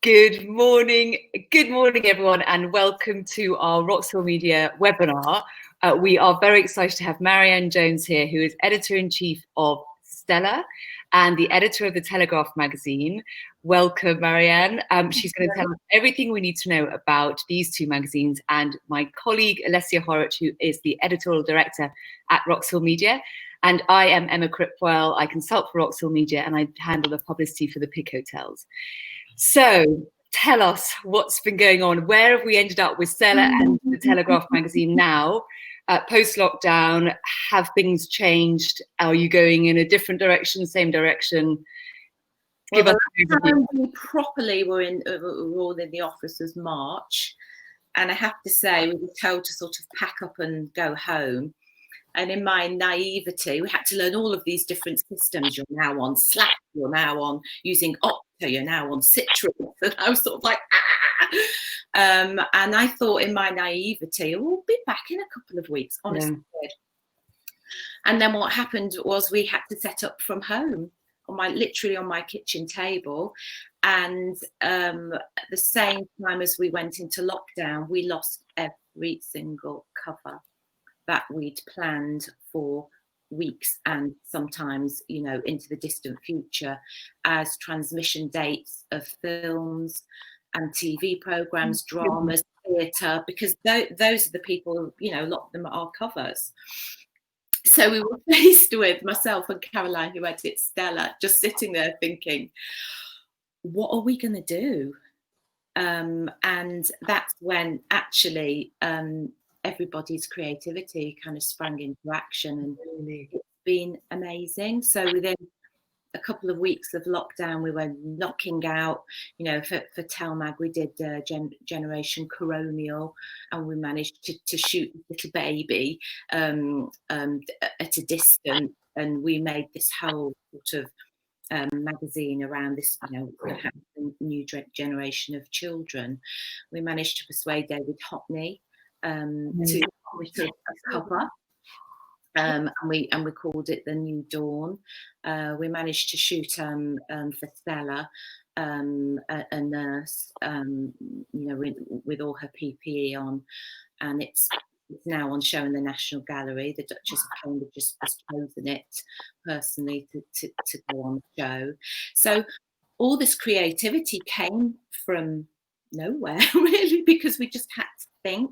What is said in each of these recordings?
Good morning, everyone, and welcome to our Roxhill Media webinar. We are very excited to have Marianne Jones here, who is Editor-in-Chief of Stella and the editor of the Telegraph magazine. Welcome, Marianne. She's going to tell us everything we need to know about these two magazines, and my colleague, Alessia Horrocks, who is the editorial director at Roxhill Media. And I am Emma Cripwell. I consult for Roxhill Media, and I handle the publicity for the Pig Hotels. So tell us what's been going on. Where have we ended up with Stella and the Telegraph magazine now? Post-lockdown, have things changed? Are you going in a different direction, same direction? Well, the last time we properly were all in the office was March. And I have to say, we were told to sort of pack up and go home. And in my naivety, we had to learn all of these different systems. You're now on Slack, you're now on using Opta, you're now on Citrus. And I was sort of like, and I thought in my naivety, we'll be back in a couple of weeks, honestly. Yeah. And then what happened was we had to set up from home, literally on my kitchen table. And at the same time as we went into lockdown, we lost every single cover that we'd planned for weeks and sometimes, into the distant future as transmission dates of films and TV programs, dramas, theatre, because those are the people, a lot of them are our covers. So we were faced with, myself and Caroline, who edits Stella, just sitting there thinking, what are we going to do? And that's when actually everybody's creativity kind of sprang into action, and it's been amazing. So within a couple of weeks of lockdown, we were knocking out, for Telmag, we did Generation Coronial, and we managed to shoot Little Baby at a distance, and we made this whole sort of magazine around this, new generation of children. We managed to persuade David Hockney to cover, and we called it The New Dawn. We managed to shoot for Stella a nurse, with all her PPE on, and it's now on show in the National Gallery. The Duchess of Cambridge has chosen it personally to go on the show. So all this creativity came from nowhere, really, because we just had to think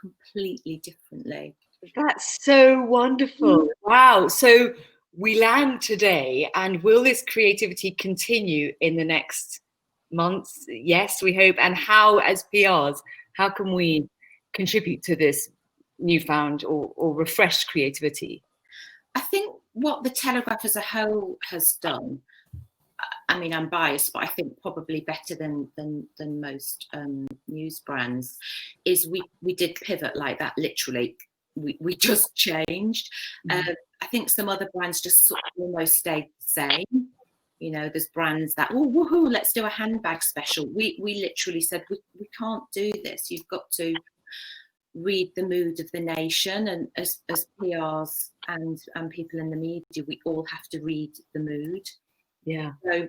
completely differently. That's so wonderful. Wow. So we land today, and will this creativity continue in the next months? Yes, we hope. And how, as PRs, how can we contribute to this newfound or refreshed creativity? I think what the Telegraph as a whole has done, I mean, I'm biased, but I think probably better than most news brands, is we did pivot like that, literally. We just changed. I think some other brands just sort of almost stayed the same. There's brands that, oh, woohoo, let's do a handbag special. We literally said, we can't do this. You've got to read the mood of the nation, and as PRs and people in the media, we all have to read the mood. Yeah. So,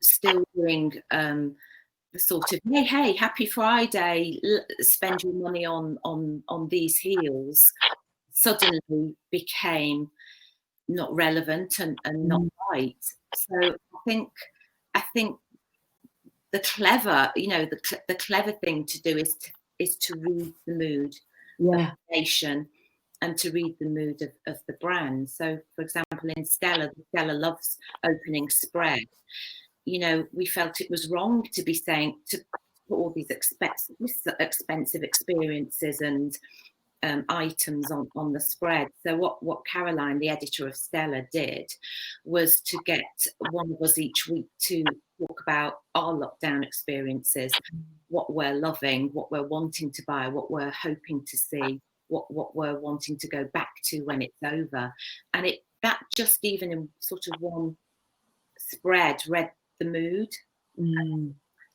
still doing the sort of, hey, happy Friday, spend your money on these heels, suddenly became not relevant and not right. So I think the clever, the clever thing to do is to read the mood of the nation and to read the mood of the brand. So, for example, in Stella loves opening spread. We felt it was wrong to be saying to put all these expensive experiences and items on the spread. So what Caroline, the editor of Stella, did was to get one of us each week to talk about our lockdown experiences, what we're loving, what we're wanting to buy, what we're hoping to see, what we're wanting to go back to when it's over. And that just even in sort of one spread read the mood.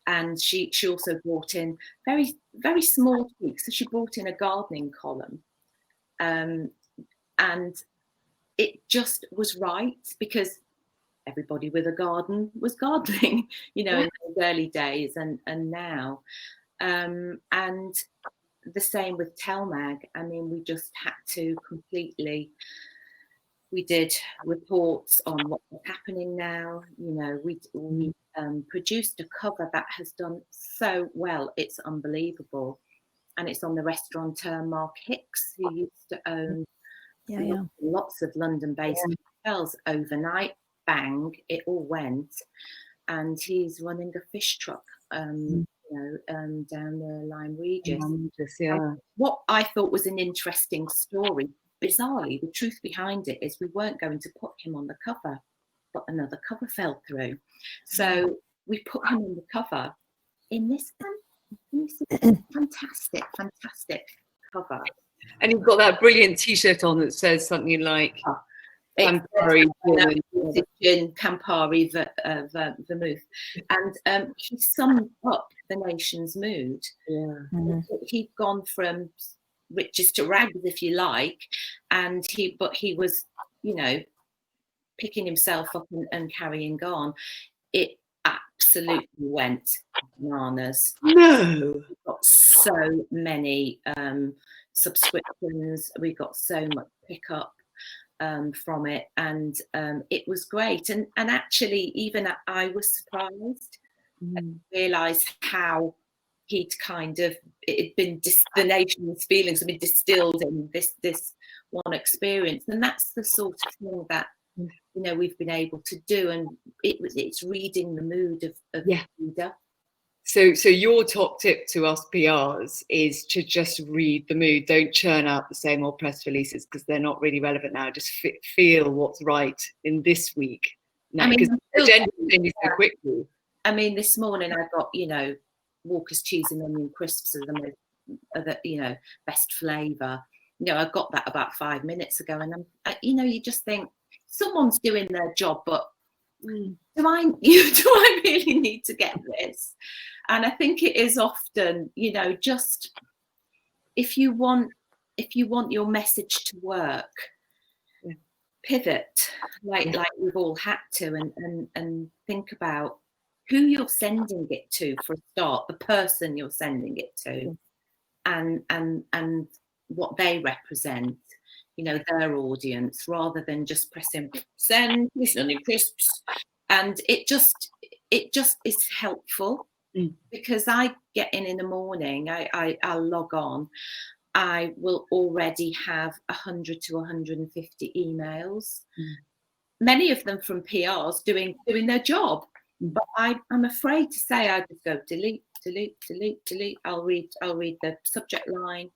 And she also brought in very, very small tweaks. So she brought in a gardening column, and it just was right, because everybody with a garden was gardening, in those early days and now. And the same with Telmag. I mean, we just had to completely, we did reports on what was happening now. We produced a cover that has done so well. It's unbelievable. And it's on the restaurateur Mark Hicks, who used to own lots of London-based hotels. Overnight, bang, it all went. And he's running a fish truck, down the Lyme Regis. What I thought was an interesting story, bizarrely, the truth behind it is we weren't going to put him on the cover, but another cover fell through. So we put him on the cover in this fantastic cover. And you've got that brilliant T-shirt on that says something like Campari Gin, Campari vermouth, and he summed up the nation's mood. He'd gone from riches to rags, if you like, and he was, picking himself up and carrying on. It absolutely went bananas. No, we got so many subscriptions. We got so much pickup from it, and it was great. And actually, even I was surprised and realised how it had been the nation's feelings have been distilled in this one experience, and that's the sort of thing that we've been able to do, and it's reading the mood of the reader. So your top tip to us PRs is to just read the mood. Don't churn out the same old press releases because they're not really relevant now. Just feel what's right in this week. Now, because the agenda changes so quickly. I mean, this morning I got Walker's cheese and onion crisps are the best flavour. I got that about 5 minutes ago, and you just think someone's doing their job, but do I really need to get this? And I think it is often, just if you want your message to work, pivot like we've all had to, and think about who you're sending it to for a start, the person you're sending it to, and what they represent. Their audience, rather than just pressing send, listening crisps. And it just is helpful because I get in the morning, I'll log on, I will already have 100 to 150 emails, many of them from PRs doing their job. But I'm afraid to say I just go delete. I'll read the subject line,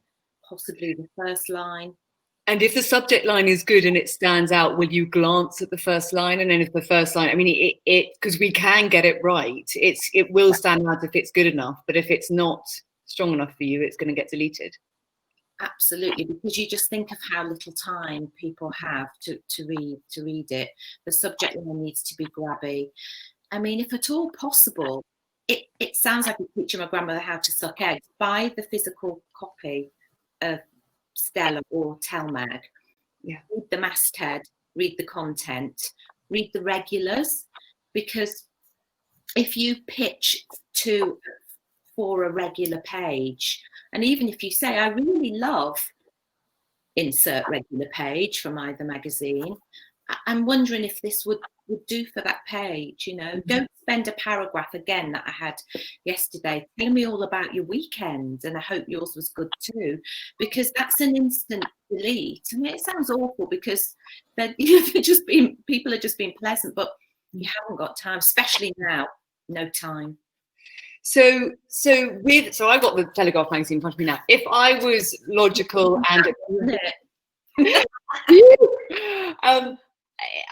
possibly the first line. And if the subject line is good and it stands out, will you glance at the first line? And then if the first line, I mean, because we can get it right, it will stand out if it's good enough. But if it's not strong enough for you, it's going to get deleted. Absolutely, because you just think of how little time people have to read it. The subject line needs to be grabby. I mean, if at all possible, it sounds like I'm teaching my grandmother how to suck eggs. Buy the physical copy of Stella or Telmag. Read the masthead, read the content, read the regulars, because if you pitch for a regular page, and even if you say, I really love insert regular page from either magazine, I'm wondering if this would do for that page. Don't spend a paragraph again that I had yesterday. Tell me all about your weekend, and I hope yours was good too, because that's an instant delete. I mean, it sounds awful because people are just being pleasant, but you haven't got time, especially now. No time. So I've got the Telegraph magazine in front of me now. If I was logical and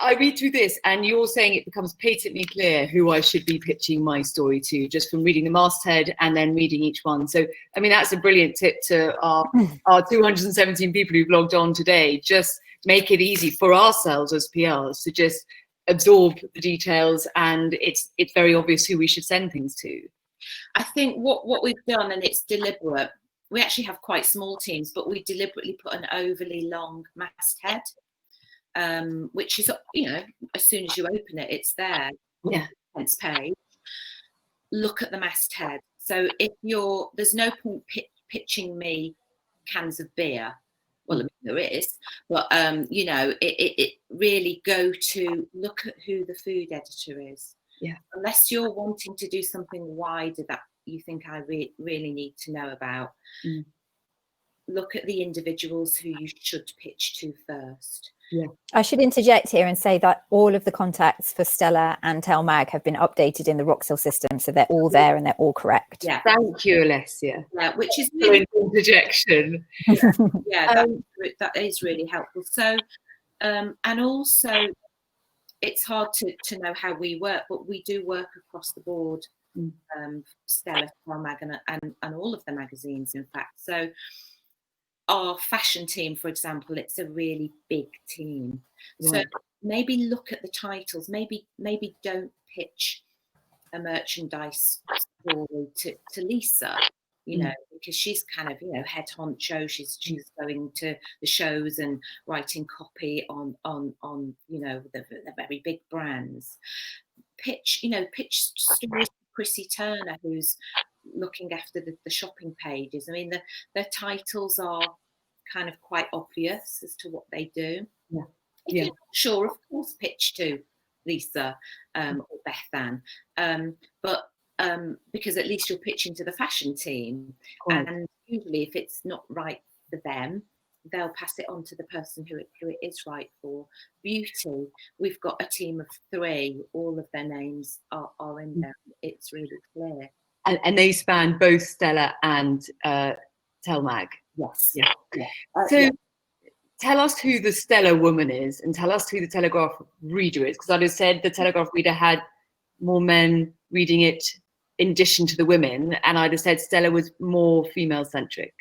I read through this, and you're saying it becomes patently clear who I should be pitching my story to, just from reading the masthead and then reading each one. So, I mean, that's a brilliant tip to our 217 people who've logged on today. Just make it easy for ourselves as PRs to just absorb the details, and it's very obvious who we should send things to. I think what we've done, and it's deliberate, we actually have quite small teams, but we deliberately put an overly long masthead. which is, as soon as you open it, it's there. Yeah. Page. Look at the masthead. So if there's no point pitching me cans of beer. Well, I mean, there is, but it really go to look at who the food editor is. Yeah. Unless you're wanting to do something wider that you think I really need to know about. Look at the individuals who you should pitch to first. Yeah. I should interject here and say that all of the contacts for Stella and Telmag have been updated in the Roxhill system, so they're all there and they're all correct. Yeah. Thank you, Alessia. Yeah, which is really interjection. That is really helpful. So, and also, it's hard to know how we work, but we do work across the board. Stella, Telmag, and all of the magazines, in fact. So. Our fashion team, for example, it's a really big team. Right. So maybe look at the titles. Maybe don't pitch a merchandise story to Lisa, because she's kind of head honcho. She's going to the shows and writing copy on the very big brands. Pitch stories to Chrissy Turner, who's looking after the shopping pages. I mean, their titles are kind of quite obvious as to what they do. Yeah. If you're not sure, of course, pitch to Lisa or Bethan, but because at least you're pitching to the fashion team, and usually if it's not right for them, they'll pass it on to the person who it is right for. Beauty, we've got a team of 3. All of their names are in there. It's really clear. And they span both Stella and Telmag. Yes. Yeah. So tell us who the Stella woman is, and tell us who the Telegraph reader is, because I'd have said the Telegraph reader had more men reading it in addition to the women, and I'd have said Stella was more female-centric.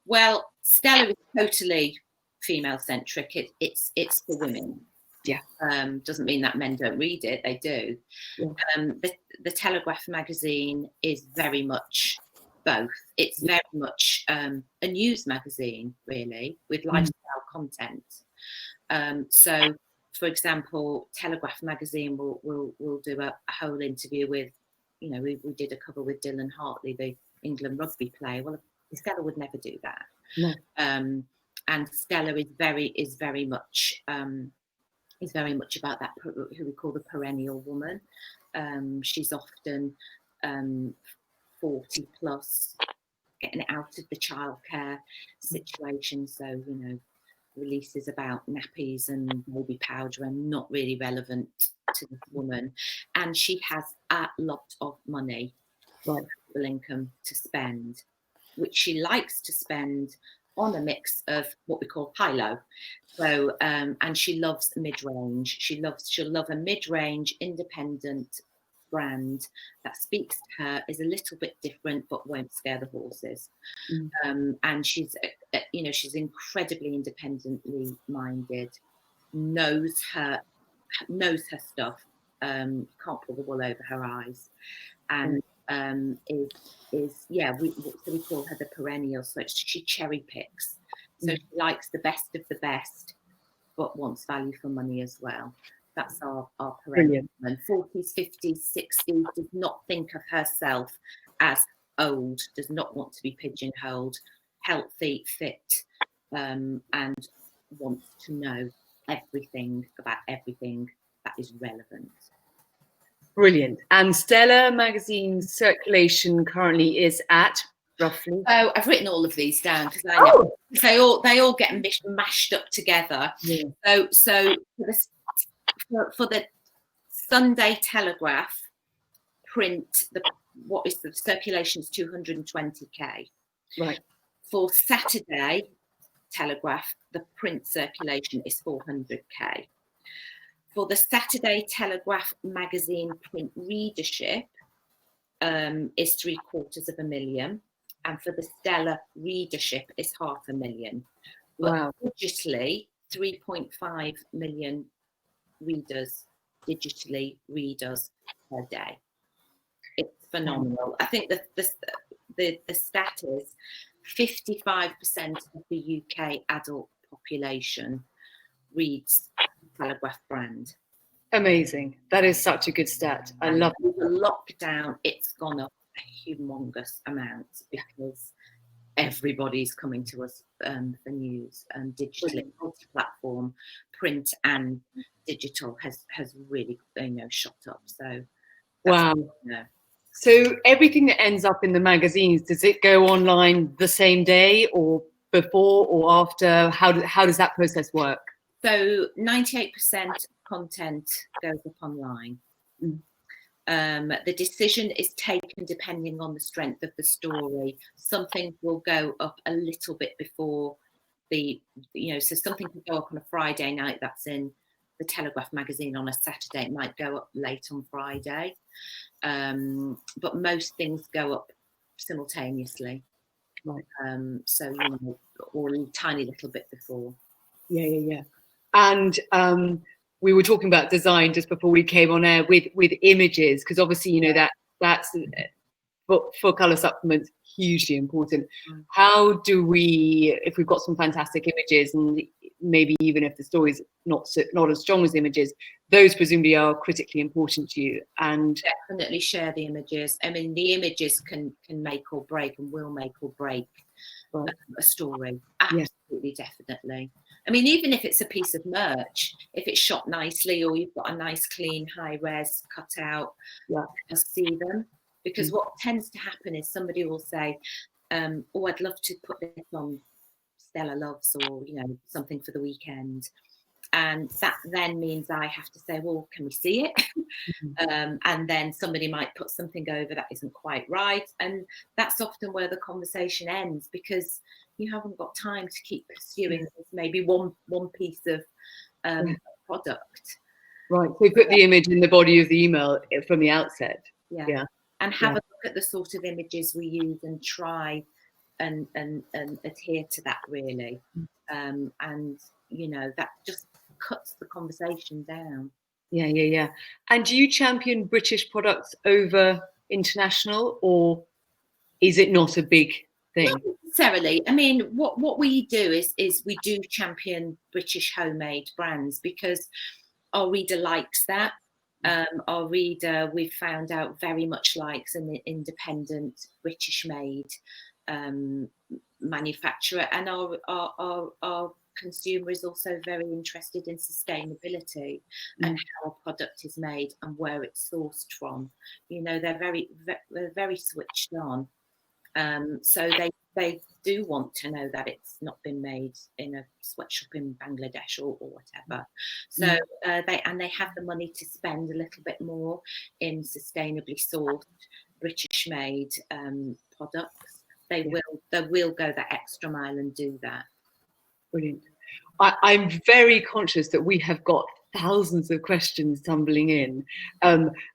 Well, Stella is totally female-centric. It's for women. Yeah. Doesn't mean that men don't read it. They do. Yeah. The Telegraph magazine is very much both. It's very much a news magazine, really, with lifestyle content. So, for example, Telegraph magazine will do a whole interview with, we did a cover with Dylan Hartley, the England rugby player. Well, Stella would never do that. No. And Stella is very much about that, who we call the perennial woman. She's often 40 plus, getting out of the childcare situation. So, releases about nappies and baby powder are not really relevant to this woman. And she has a lot of money, income to spend, which she likes to spend on a mix of what we call high-low. So, and she loves mid-range. She'll love a mid-range independent brand that speaks to her, is a little bit different, but won't scare the horses. And she's incredibly independently minded, knows her stuff, can't pull the wool over her eyes, and we call her the perennial. So she cherry picks. So she likes the best of the best, but wants value for money as well. That's our perennial woman. 40s, 50s, 60s, does not think of herself as old, does not want to be pigeonholed, healthy, fit, and wants to know everything about everything that is relevant. Brilliant. And Stella magazine circulation currently is at roughly? So I've written all of these down because I know they all get mashed up together. Yeah. So for the Sunday Telegraph print, the circulation is 220k. Right. For Saturday Telegraph, the print circulation is 400k. For the Saturday Telegraph magazine print readership is 750,000, and for the Stella readership is 500,000. But digitally, 3.5 million readers digitally read us per day. It's phenomenal. I think the stat is 55% of the UK adult population reads Telegraph brand. Amazing. That is such a good stat. I love it. With the lockdown, it's gone up a humongous amount because everybody's coming to us for news, and digitally, multi-platform, print and digital has really shot up. So wow. So everything that ends up in the magazines, does it go online the same day or before or after? How does that process work? So 98% content goes up online. The decision is taken depending on the strength of the story. Something will go up a little bit before so something could go up on a Friday night that's in the Telegraph magazine on a Saturday. It might go up late on Friday. But most things go up simultaneously. Right. So, or a tiny little bit before. Yeah. And we were talking about design just before we came on air with images, because obviously, that's for colour supplements, hugely important. How do we, if we've got some fantastic images, and maybe even if the story's not as strong as images, those presumably are critically important to you? And definitely share the images. I mean, the images can make or break, and will make or break a story. Absolutely, definitely. I mean, even if it's a piece of merch, if it's shot nicely, or you've got a nice, clean, high-res cutout, just see them. Because what tends to happen is somebody will say, oh, I'd love to put this on Stella Loves, or, something for the weekend. And that then means I have to say, well, can we see it? And then somebody might put something over that isn't quite right. And that's often where the conversation ends, because you haven't got time to keep pursuing maybe one piece of product. Right. So we put the image in the body of the email from the outset. Yeah. And have a look at the sort of images we use and try and adhere to that, really. And, that just cuts the conversation down. Yeah. And do you champion British products over international, or is it not a big thing? Not necessarily. I mean, what we do is we do champion British homemade brands, because our reader likes that. Our reader, we've found out, very much likes an independent British made manufacturer, and our consumer is also very interested in sustainability and how a product is made and where it's sourced from. They're very switched on. So they do want to know that it's not been made in a sweatshop in Bangladesh or whatever. So they have the money to spend a little bit more in sustainably sourced, British made products. They will go that extra mile and do that. Brilliant. I'm very conscious that we have got thousands of questions tumbling in.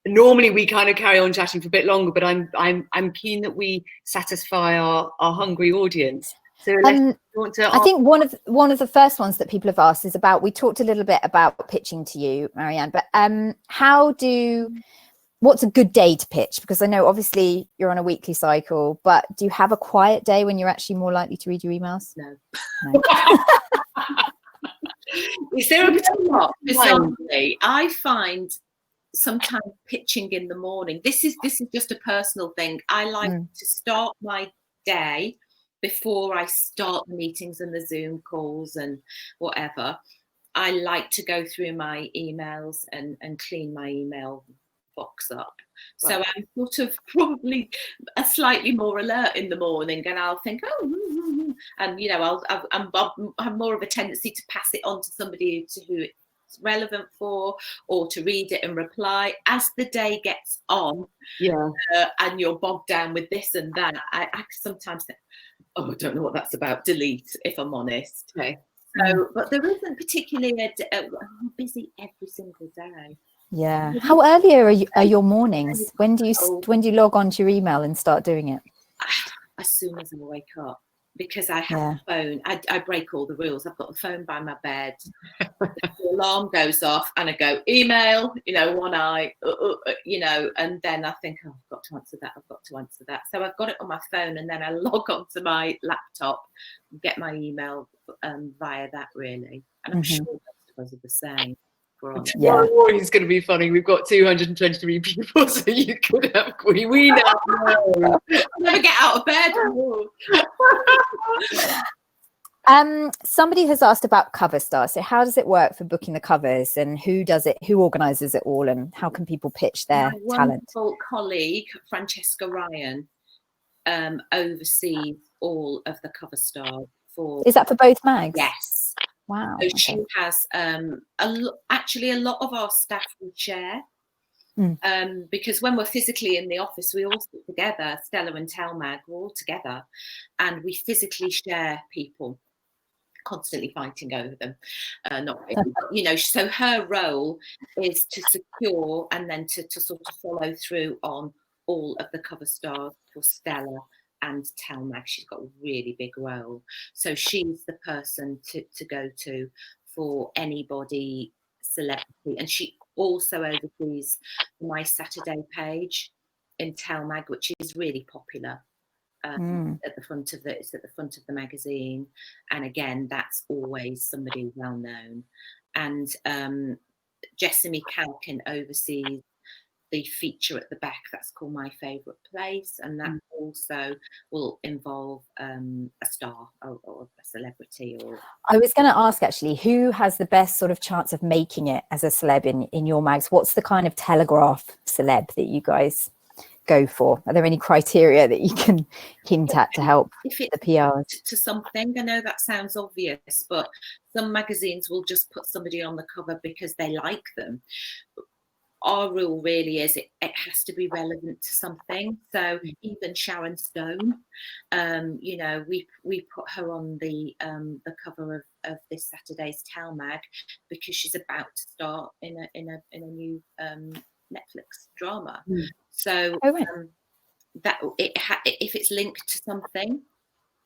Normally we kind of carry on chatting for a bit longer, but I'm keen that we satisfy our hungry audience. So I think one of the first ones that people have asked is about, we talked a little bit about pitching to you, Marianne, but what's a good day to pitch? Because I know obviously you're on a weekly cycle, but do you have a quiet day when you're actually more likely to read your emails? No. Is there a particular bizarrely, I find sometimes pitching in the morning, this is just a personal thing. I like to start my day before I start the meetings and the Zoom calls and whatever. I like to go through my emails and clean my email box up. So I'm sort of probably a slightly more alert in the morning, and I'll think, and I'll have more of a tendency to pass it on to somebody who it's relevant for, or to read it and reply as the day gets on. And you're bogged down with this and that. I sometimes think, I don't know what that's about. Delete, if I'm honest. Okay. So, but there isn't particularly I'm busy every single day. Yeah. How early are your mornings? When do you log on to your email and start doing it? As soon as I wake up, because I have a phone. I break all the rules. I've got the phone by my bed. The alarm goes off and I go email, one eye, and then I think, I've got to answer that. So I've got it on my phone, and then I log onto my laptop and get my email via that, really. And I'm sure most of us are the same. we're on it. Yeah. It's going to be funny. We've got 223 people, so you could have we now know. Never get out of bed. Somebody has asked about Cover Star. So how does it work for booking the covers, and who does it? Who organises it all, and how can people pitch their My talent? wonderful colleague Francesca Ryan oversees all of the Cover Star for. Is that for both mags? Yes. Wow. So Okay. she has actually a lot of our staff will share. Because when we're physically in the office, we all sit together. Stella and Telmag, we're all together, and we physically share people, constantly fighting over them. So her role is to secure and then to sort of follow through on all of the cover stars for Stella and Telmag. She's got a really big role, so she's the person to go to for anybody celebrity, and she also oversees My Saturday page in Telmag, which is really popular. At the front of it's at the front of the magazine, and again, that's always somebody well known. And Jessamy Calkin oversees the feature at the back that's called My Favourite Place, and that also will involve a star or a celebrity. Or I was going to ask, actually, who has the best sort of chance of making it as a celeb in your mags? What's the kind of Telegraph celeb that you guys go for? Are there any criteria that you can hint at to help the PRs? To something, I know that sounds obvious, but some magazines will just put somebody on the cover because they like them. Our rule really is it has to be relevant to something. So even Sharon Stone, we put her on the cover of this Saturday's Telmag because she's about to start in a new Netflix drama. So that if it's linked to something,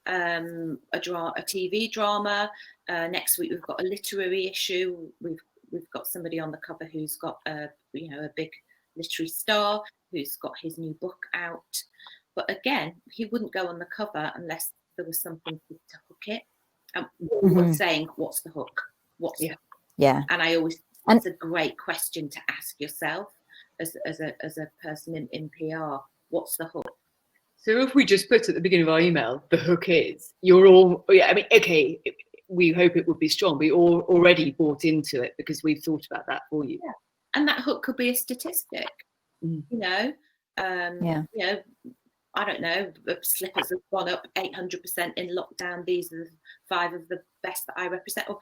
a TV drama. Next week we've got a literary issue. We've got somebody on the cover who's got a big literary star who's got his new book out. But again, he wouldn't go on the cover unless there was something to hook it. And we're saying, what's the hook? Yeah. And I always, it's a great question to ask yourself as a person in PR. What's the hook? So if we just put at the beginning of our email, the hook is, you're all, okay, we hope it would be strong, but you're already bought into it because we've thought about that for you. Yeah. And that hook could be a statistic, I don't know, slippers have gone up 800% in lockdown. These are 5 of the best that I represent. Or,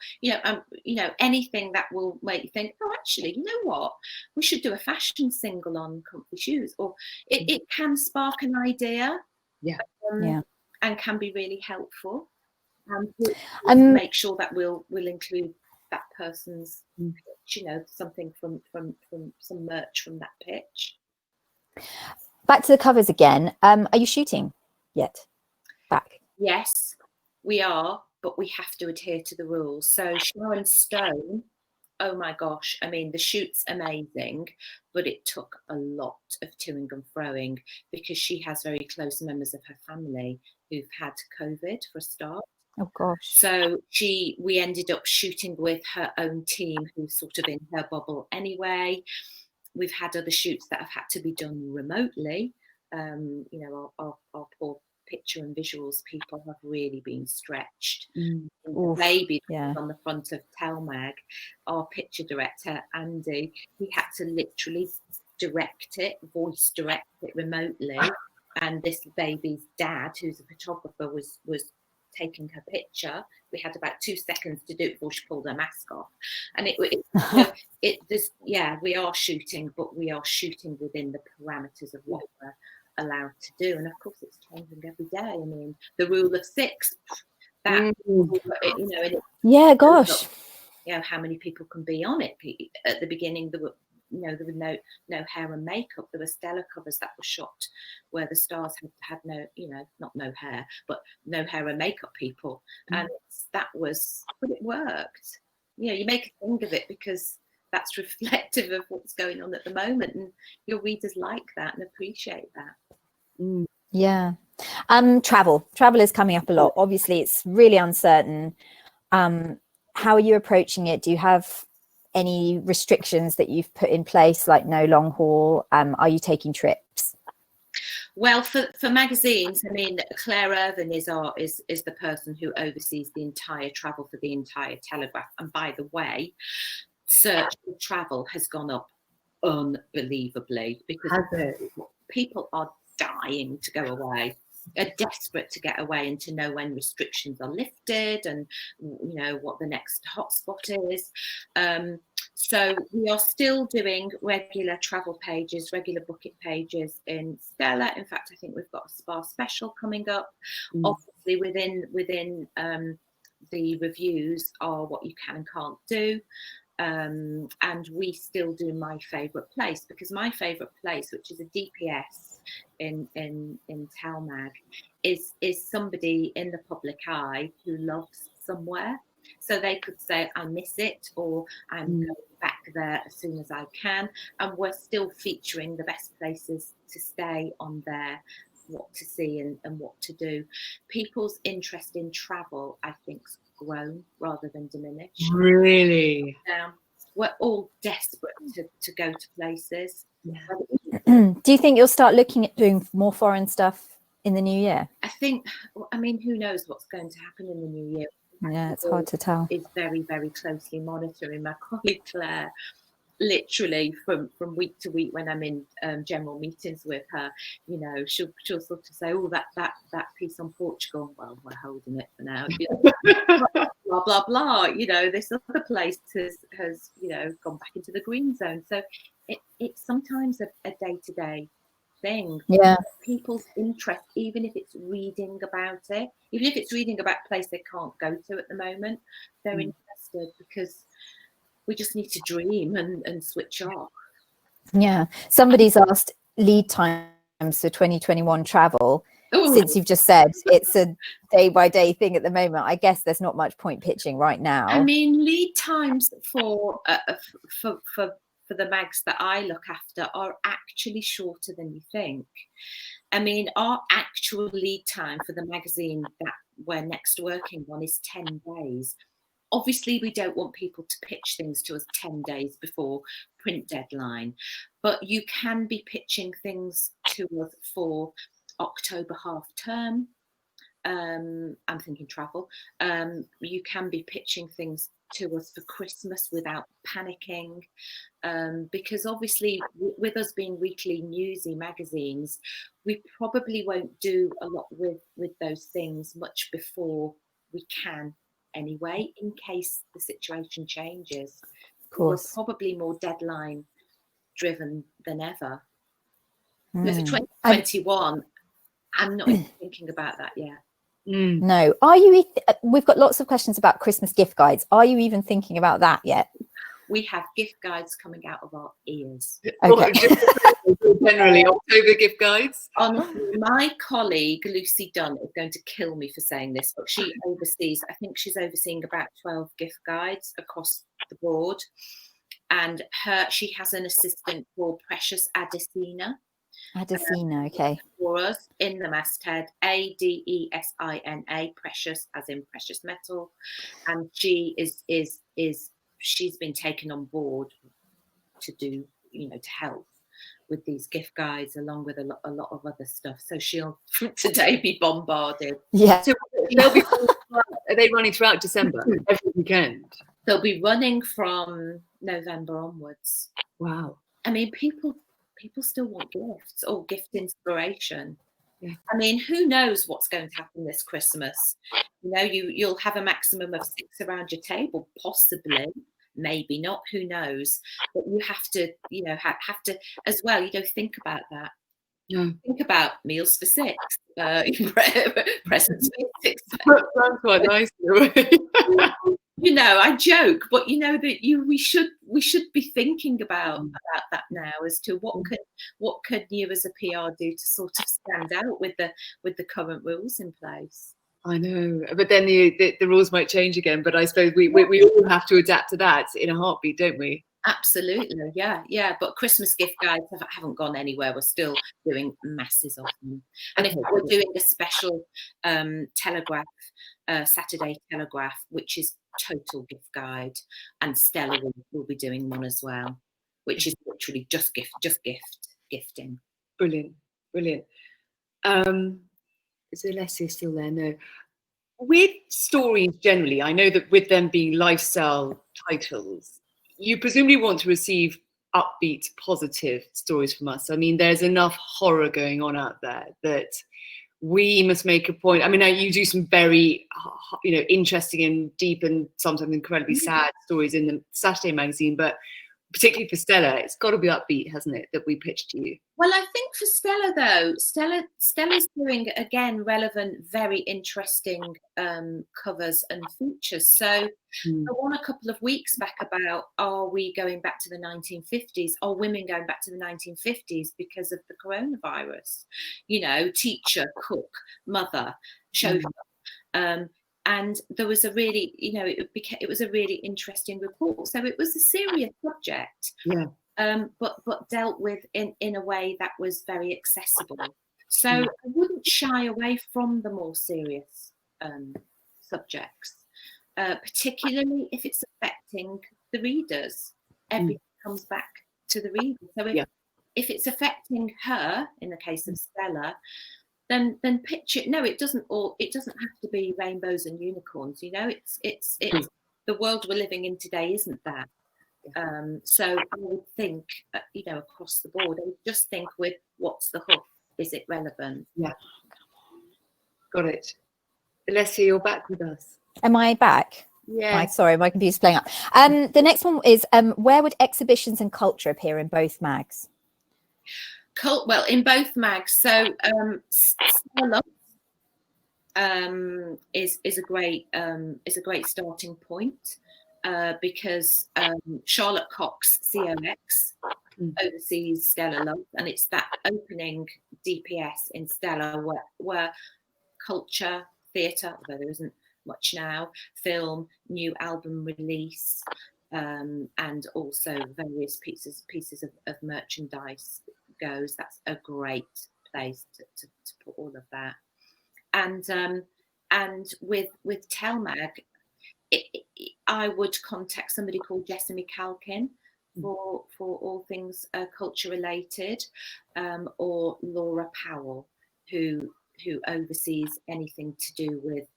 anything that will make you think, oh, actually, you know what? We should do a fashion single on comfy shoes. Or it can spark an idea. Yeah. And can be really helpful. And make sure that we'll include that person's pitch, something from some merch from that pitch. Back to the covers again. Are you shooting yet? Back? Yes, we are, but we have to adhere to the rules. So Sharon Stone, oh my gosh, I mean, the shoot's amazing, but it took a lot of toing and froing because she has very close members of her family who've had COVID for a start. Oh gosh. So we ended up shooting with her own team who's sort of in her bubble anyway. We've had other shoots that have had to be done remotely. Our poor picture and visuals people have really been stretched. The baby on the front of Telmag, our picture director, Andy, he had to literally voice direct it remotely. And this baby's dad, who's a photographer, was taking her picture. We had about 2 seconds to do it before she pulled her mask off. And we are shooting, but we are shooting within the parameters of what we're allowed to do. And of course, it's changing every day. I mean, the rule of 6. That yeah, gosh. How many people can be on it? At the beginning, there were no hair and makeup. There were Stella covers that were shot where the stars had no, not no hair, but no hair and makeup people. And but it worked. You make a thing of it because that's reflective of what's going on at the moment, and your readers like that and appreciate that. Yeah. Travel is coming up a lot. Obviously, it's really uncertain. How are you approaching it? Do you have any restrictions that you've put in place, like no long haul? Are you taking trips? Well, for magazines, I mean, Claire Irvin is the person who oversees the entire travel for the entire Telegraph. And by the way, search for travel has gone up unbelievably because people are dying to go away, are desperate to get away and to know when restrictions are lifted and, you know, what the next hotspot is. So we are still doing regular travel pages, regular booking pages in Stella. In fact, I think we've got a spa special coming up. Obviously, within the reviews are what you can and can't do. And we still do my favourite place, because my favourite place, which is a DPS in Telmag, is somebody in the public eye who loves somewhere. So they could say, I miss it, or I'm going back there as soon as I can. And we're still featuring the best places to stay on there, what to see and what to do. People's interest in travel, I think, has grown rather than diminished. Really? We're all desperate to go to places. Do you think you'll start looking at doing more foreign stuff in the new year? I think, I mean, who knows what's going to happen in the new year? Yeah, it's hard to tell. Is very, very closely monitoring. My colleague Claire, literally from week to week, when I'm in general meetings with her, you know, she'll sort of say, oh, that piece on Portugal, well, we're holding it for now. Blah blah blah. You know, this other place has you know, gone back into the green zone. So it's sometimes a day-to-day thing. Yeah. People's interest, even if it's reading about it, even if it's reading about a place they can't go to at the moment, they're interested because we just need to dream and switch off. Yeah. Somebody's asked lead times for 2021 travel. Ooh. Since you've just said it's a day-by-day thing at the moment, I guess there's not much point pitching right now. I mean, lead times for the mags that I look after are actually shorter than you think. I mean, our actual lead time for the magazine that we're next working on is 10 days. Obviously, we don't want people to pitch things to us 10 days before print deadline, but you can be pitching things to us for October half term. I'm thinking travel. You can be pitching things to us for Christmas without panicking, because obviously with us being weekly newsy magazines, we probably won't do a lot with those things much before we can anyway, in case the situation changes. Of course. We're probably more deadline driven than ever. But for 2021, I'm not even thinking about that yet. No. Are you? We've got lots of questions about Christmas gift guides. Are you even thinking about that yet? We have gift guides coming out of our ears. Okay. Generally, October gift guides. My colleague Lucy Dunn is going to kill me for saying this, but she oversees, I think she's overseeing about 12 gift guides across the board. And she has an assistant called Precious Adesina. Adesina, okay. For us in the masthead, Adesina, precious as in precious metal, and she's been taken on board to do, you know, to help with these gift guides along with a lot of other stuff. So she'll today be bombarded. Yeah. So they'll be. Are they running throughout December every weekend? They'll be running from November onwards. Wow. I mean, people still want gifts or gift inspiration. Yeah. I mean, who knows what's going to happen this Christmas? You know, you'll have a maximum of 6 around your table, possibly, maybe not. Who knows? But you have to, you know, have to as well. You don't think about that. Yeah. Think about meals for 6, presents for 6. Sounds quite nice. You know, I joke, but you know that we should be thinking about that now as to what could you as a PR do to sort of stand out with the current rules in place. I know, but then the rules might change again. But I suppose we all have to adapt to that in a heartbeat, don't we? Absolutely, yeah. But Christmas gift guides haven't gone anywhere. We're still doing masses of them, and if we're doing a special Telegraph, Saturday Telegraph, which is total gift guide, and Stella will be doing one as well, which is literally just gifting. Brilliant. Is Alessia still there? No. With stories generally, I know that with them being lifestyle titles, you presumably want to receive upbeat, positive stories from us. I mean, there's enough horror going on out there that we must make a point. I mean, you do some very, interesting and deep and sometimes incredibly sad stories in the Saturday magazine, but particularly for Stella, it's got to be upbeat, hasn't it, that we pitched to you? Well, I think for Stella, though, Stella's doing, again, relevant, very interesting covers and features. So I won a couple of weeks back about, are we going back to the 1950s? Are women going back to the 1950s because of the coronavirus? Teacher, cook, mother, chauffeur. And there was a really, it was a really interesting report. So it was a serious subject. Yeah. But dealt with in a way that was very accessible. So I wouldn't shy away from the more serious subjects, particularly if it's affecting the readers. Everything comes back to the reader. So if it's affecting her, in the case of Stella, then pitch it. No, it doesn't have to be rainbows and unicorns. It's the world we're living in today isn't that. So I would think, across the board, I would just think with what's the hook? Is it relevant? Yeah. Got it. Alessia, you're back with us. Am I back? Yeah. Sorry, my computer's playing up. The next one is, where would exhibitions and culture appear in both mags? Well, in both mags. So Stella is a great starting point. Because Charlotte Cox, COX, oversees Stella Love, and it's that opening DPS in Stella where culture, theatre, although there isn't much now, film, new album release, and also various pieces of merchandise goes. That's a great place to put all of that. And with Telmag, I would contact somebody called Jessamy Calkin for all things culture related, or Laura Powell, who oversees anything to do with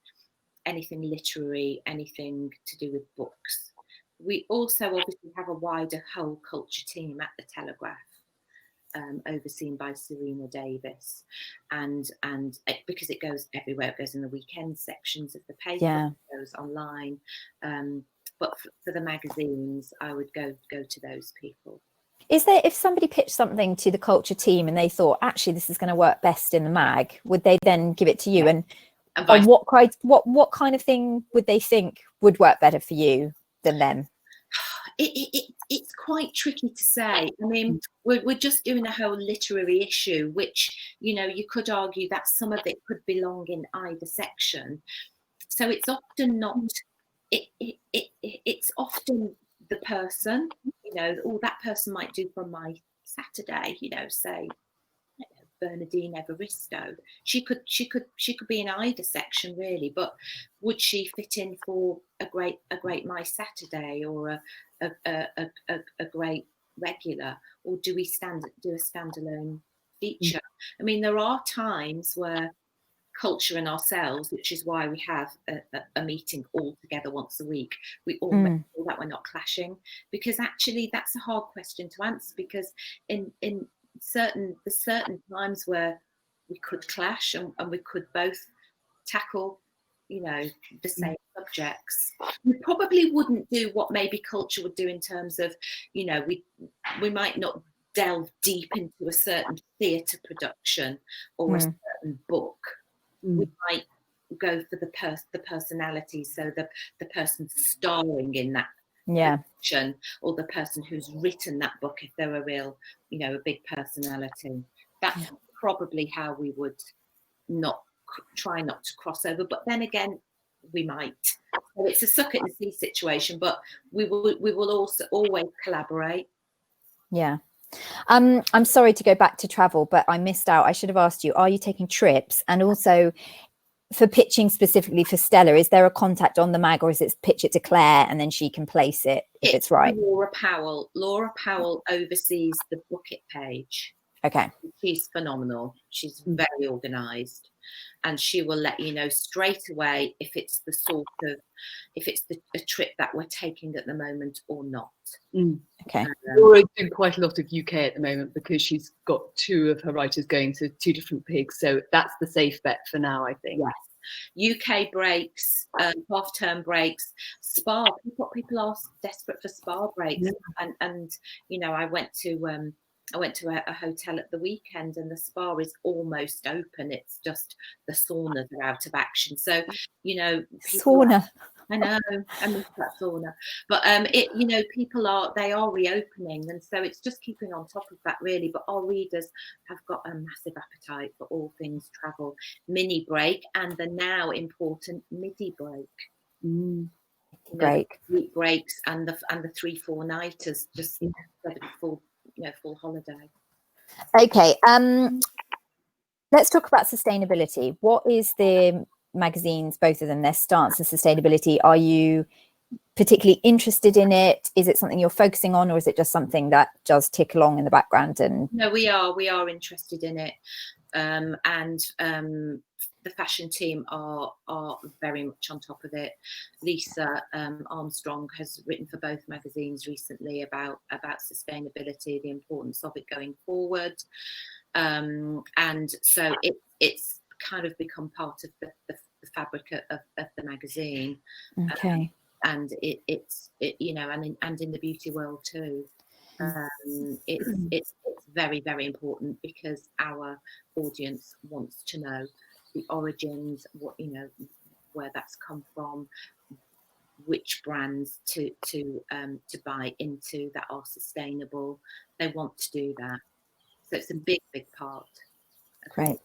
anything literary, anything to do with books. We also obviously have a wider whole culture team at the Telegraph, overseen by Serena Davis, and because it goes everywhere, it goes in the weekend sections of the paper, it goes online, but for the magazines, I would go to those people. Is there, if somebody pitched something to the culture team and they thought, actually, this is going to work best in the mag, would they then give it to you? And what kind of thing would they think would work better for you than them? It's quite tricky to say. I mean, we're just doing a whole literary issue, which, you could argue that some of it could belong in either section. So it's often not, it's often the person, that person might do from my Saturday, say, Bernadine Evaristo. She could be in either section really, but would she fit in for a great My Saturday or a great regular, or do we do a standalone feature? I mean, there are times where culture and ourselves, which is why we have a meeting all together once a week, we all make sure that we're not clashing, because actually that's a hard question to answer, because in certain times where we could clash and we could both tackle the same subjects. We probably wouldn't do what maybe culture would do in terms of we might not delve deep into a certain theatre production or a certain book. We might go for the personality, so the person starring in that production, or the person who's written that book, if they're a real a big personality. That's probably how we would try not to cross over, but then again we might. So it's a suck it and see situation, but we will also always collaborate. I'm sorry to go back to travel, but I missed out. I should have asked you, are you taking trips? And also, for pitching specifically for Stella, is there a contact on the mag, or is it pitch it to Claire and then she can place it if it's right? Laura Powell. Laura Powell oversees the bucket page. Okay. She's phenomenal. She's very organised, and she will let you know straight away if it's the a trip that we're taking at the moment or not. Okay. Laura's doing quite a lot of UK at the moment because she's got 2 of her writers going to 2 different pigs, so that's the safe bet for now, I think. Yes. UK breaks, half-term breaks, spa. People are desperate for spa breaks, and you know, I went to a hotel at the weekend, and the spa is almost open. It's just the saunas are out of action. So, you know, sauna. I know, I miss that sauna. But you know, they are reopening, and so it's just keeping on top of that, really. But our readers have got a massive appetite for all things travel, mini break, and the now important midi break. Great. Week breaks and the 3-4 nighters, just full holiday. Okay. Let's talk about sustainability. What is the magazines, both of them, their stance on sustainability? Are you particularly interested in it? Is it something you're focusing on, or is it just something that does tick along in the background? And no, we are interested in it, and the fashion team are very much on top of it. Lisa Armstrong has written for both magazines recently about sustainability, the importance of it going forward, and so it's kind of become part of the fabric of the magazine. Okay. And it's you know, and in the beauty world too. It's very, very important because our audience wants to know the origins, what, you know, where that's come from, which brands to buy into that are sustainable. They want to do that, so it's a big part. Great.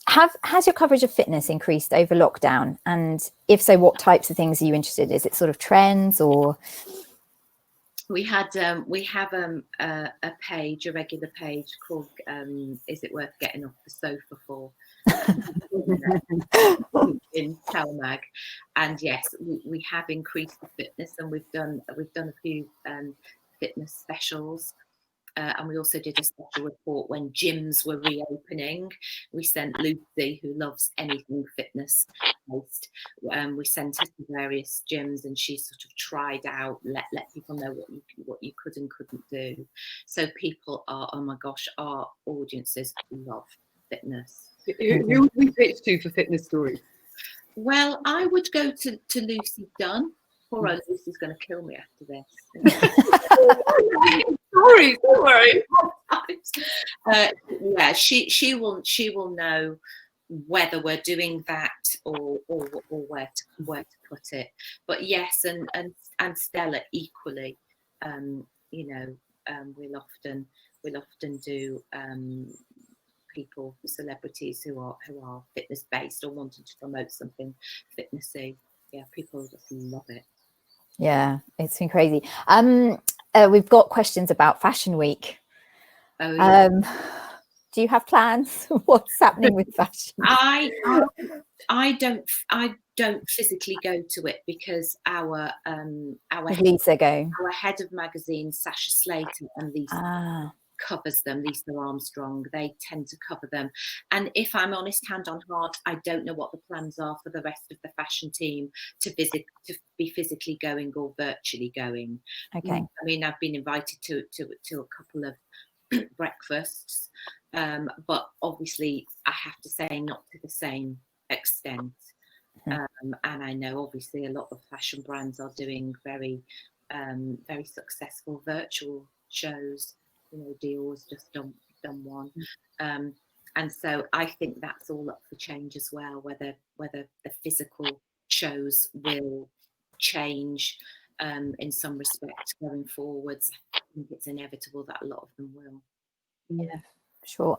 Has your coverage of fitness increased over lockdown? And if so, what types of things are you interested in? Is it sort of trends, or? We have a regular page called "Is It Worth Getting Off the Sofa For?" in Telmag, and yes, we have increased the fitness, and we've done a few fitness specials. And we also did a special report when gyms were reopening. We sent Lucy, who loves anything fitness based, we sent her to various gyms, and she sort of tried out, let people know what you could and couldn't do. So people are, oh my gosh, our audiences love fitness. Who would we pitch to for fitness stories? Well, I would go to Lucy Dunn. Poor old Lucy's going to kill me after this. Sorry, don't worry. Yeah, she will know whether we're doing that or where to put it. But yes, and Stella equally. You know, we'll often do celebrities who are fitness based or wanting to promote something fitnessy. Yeah, people just love it. Yeah, it's been crazy. We've got questions about Fashion Week. Oh, yeah. Do you have plans? What's happening with fashion? I don't physically go to it because our Lisa go. Our head of magazine, Sasha Slater, and Lisa covers them. Lisa Armstrong, they tend to cover them. And if I'm honest, hand on heart, I don't know what the plans are for the rest of the fashion team to be physically going or virtually going. Okay. I mean, I've been invited to a couple of breakfasts, but obviously I have to say not to the same extent. And I know obviously a lot of fashion brands are doing very successful virtual shows. You know, Dior's just done one, and so I think that's all up for change as well. Whether the physical shows will change in some respect going forwards, I think it's inevitable that a lot of them will. Yeah, sure.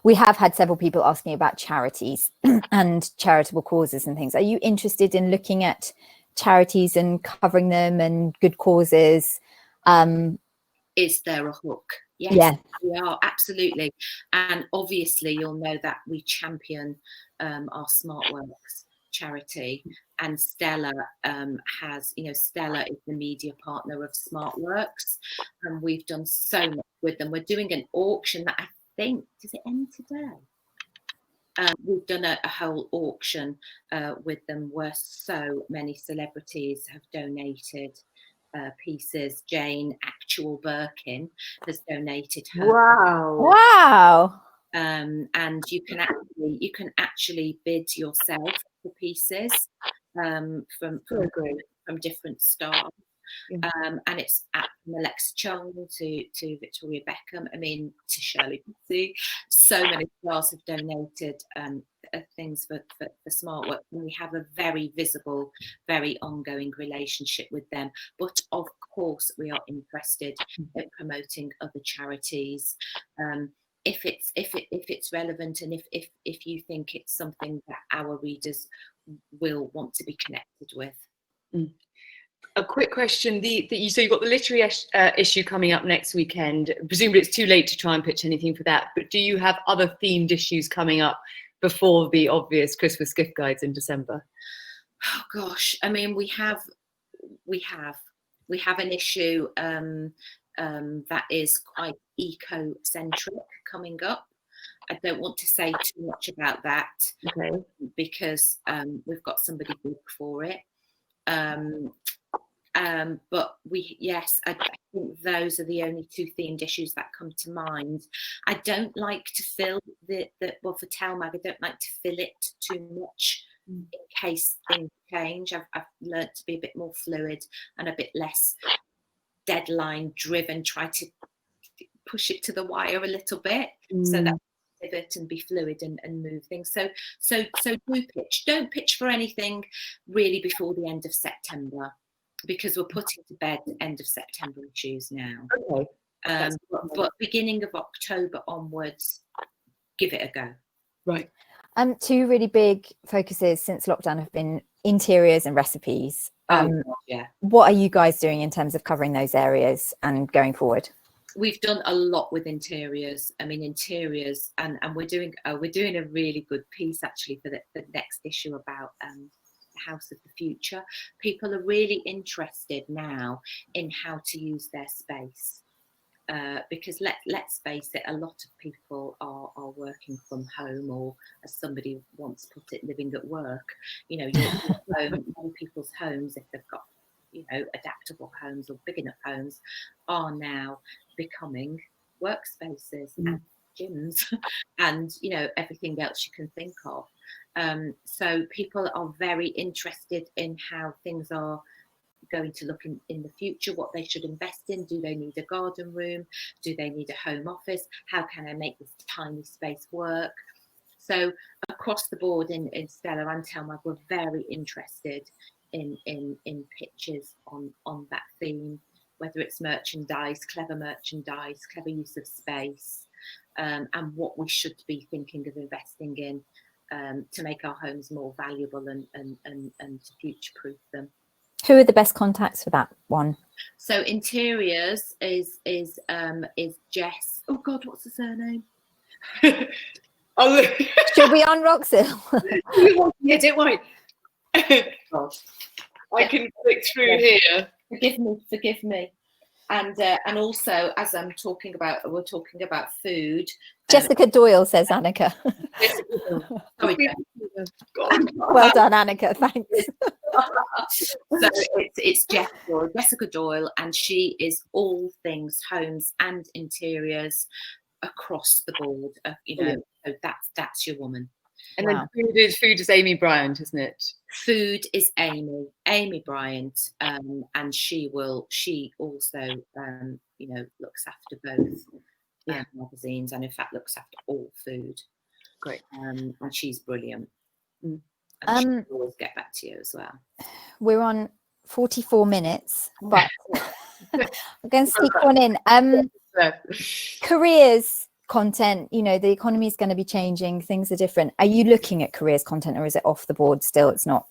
We have had several people asking about charities and charitable causes and things. Are you interested in looking at charities and covering them and good causes? Is there a hook? Yes, Yeah. we are, absolutely. And obviously you'll know that we champion our SmartWorks charity, and Stella has, Stella is the media partner of SmartWorks, and we've done so much with them. We're doing an auction that I think, does it end today? We've done a whole auction with them where so many celebrities have donated pieces. Jane Actual Birkin has donated her. Wow. And you can actually bid yourself for pieces from different stars. And it's from Alexa Chung to Victoria Beckham, to Shirley Bassey. So many stars have donated things for SmartWorks, and we have a very visible, very ongoing relationship with them. But of course, we are interested in promoting other charities. If it's relevant, and if you think it's something that our readers will want to be connected with. A quick question: so you've got the literary issue coming up next weekend. Presumably, it's too late to try and pitch anything for that. But do you have other themed issues coming up before the obvious Christmas gift guides in December? Oh gosh, we have an issue that is quite eco-centric coming up. I don't want to say too much about that, because we've got somebody good for it. But I think those are the only two themed issues that come to mind. I don't like to fill for Telmag, I don't like to fill it too much in case things change. I've learned to be a bit more fluid and a bit less deadline driven, try to push it to the wire a little bit so that pivot and be fluid and move things. So don't pitch for anything really before the end of September, because we're putting to bed the end of September issues now. But beginning of October onwards, give it a go. Right. Two really big focuses since lockdown have been interiors and recipes. What are you guys doing in terms of covering those areas and going forward? We've done a lot with interiors. Interiors, and we're doing a really good piece actually for the next issue about House of the Future. People are really interested now in how to use their space, because let's face it, a lot of people are working from home, or as somebody once put it, living at work. Your home, many people's homes, if they've got adaptable homes or big enough homes, are now becoming workspaces and gyms and everything else you can think of. So people are very interested in how things are going to look in the future, what they should invest in. Do they need a garden room? Do they need a home office? How can I make this tiny space work? So across the board in Stella and Telmag, we're very interested in pitches on that theme, whether it's merchandise, clever use of space, and what we should be thinking of investing in to make our homes more valuable and to future-proof them. Who are the best contacts for that one? So interiors is Jess. Oh God, what's the surname? Should we on Roxhill? Yeah, don't worry. I can click through here. Forgive me. And also, as we're talking about food. Jessica Doyle, says Annika. Well done, Annika. Thanks. So it's Jessica Doyle, and she is all things homes and interiors across the board. So that's your woman. And then food is Amy Bryant, isn't it? Food is Amy Bryant, and she also looks after both magazines, and in fact looks after all food. Great. And she's brilliant. And she'll always get back to you as well. We're on 44 minutes, but I'm going to sneak one in. Careers content, the economy is going to be changing, things are different. Are you looking at careers content, or is it off the board still? It's not.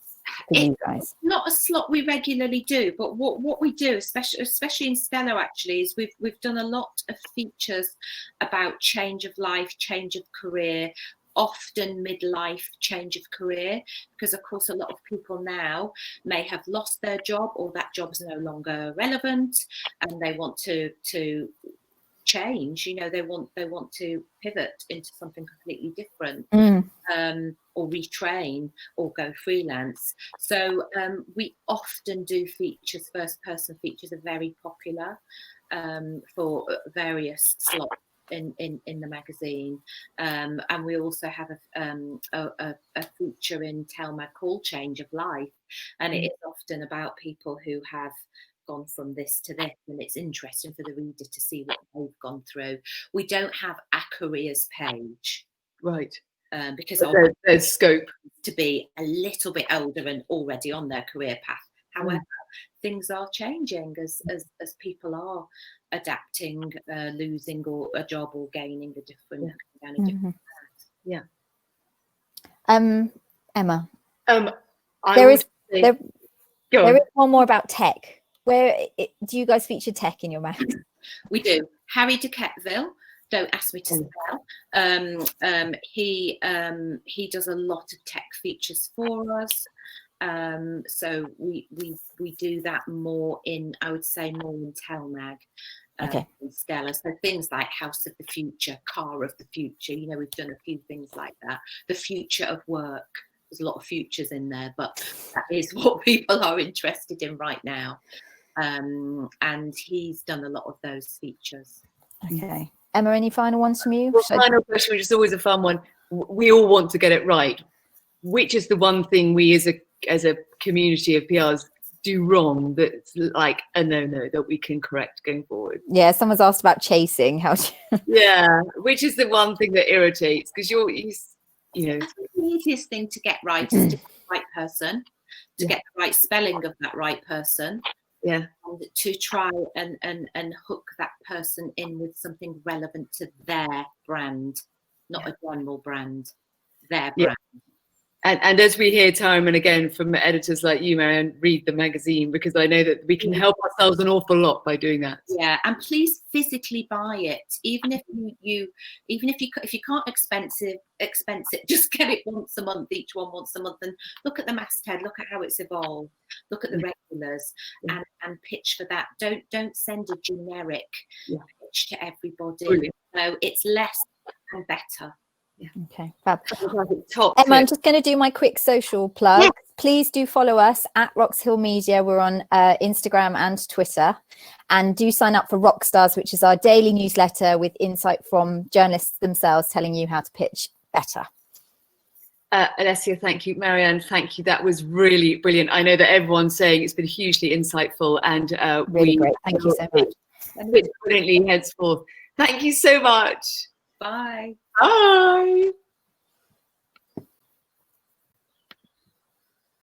for you guys? Not a slot we regularly do, but what we do, especially in Stella, actually, is we've done a lot of features about change of life, change of career, often midlife change of career, because of course a lot of people now may have lost their job, or that job's no longer relevant, and they want to change. You know, they want to pivot into something completely different, or retrain, or go freelance. So we often do features. First person features are very popular for various slots in the magazine, and we also have a feature in Telmag called Change of Life, and it is often about people who have gone from this to this, and it's interesting for the reader to see what they've gone through. We don't have a careers page, right, because there's scope to be a little bit older and already on their career path. However, things are changing as people are adapting, losing or a job, or gaining a different path. Yeah. Emma, there is one more about tech. Do you guys feature tech in your mag? We do. Harry de Ketville, don't ask me to spell. He does a lot of tech features for us. So we do that more in, I would say, more in Telmag, in Stella. So things like House of the Future, Car of the Future. You know, we've done a few things like that. The future of work. There's a lot of futures in there, but that is what people are interested in right now. And he's done a lot of those features. Okay. Emma, any final ones from you? Final question, which is always a fun one. We all want to get it right. Which is the one thing we as a community of PRs do wrong that's like a no-no that we can correct going forward? Yeah, someone's asked about chasing. Yeah, which is the one thing that irritates, because you know, the easiest thing to get right is to get the right person, to get the right spelling of that right person. Yeah. And to try and hook that person in with something relevant to their brand, not a general brand, their brand. And as we hear time and again from editors like you, Marianne, read the magazine, because I know that we can help ourselves an awful lot by doing that. Yeah, and please physically buy it, even if you can't expense it, just get it once a month, each one once a month, and look at the masthead, look at how it's evolved, look at the regulars, and pitch for that. Don't send a generic pitch to everybody. Brilliant. No, it's less and better. Yeah. Okay, fab. Top Emma, I'm just going to do my quick social plug. Yeah. Please do follow us at Roxhill Media. We're on Instagram and Twitter. And do sign up for Rockstars, which is our daily newsletter with insight from journalists themselves telling you how to pitch better. Alessia, thank you. Marianne, thank you. That was really brilliant. I know that everyone's saying it's been hugely insightful, and really great. Thank you so much. Brilliantly henceforth. Thank you so much. Bye. Bye.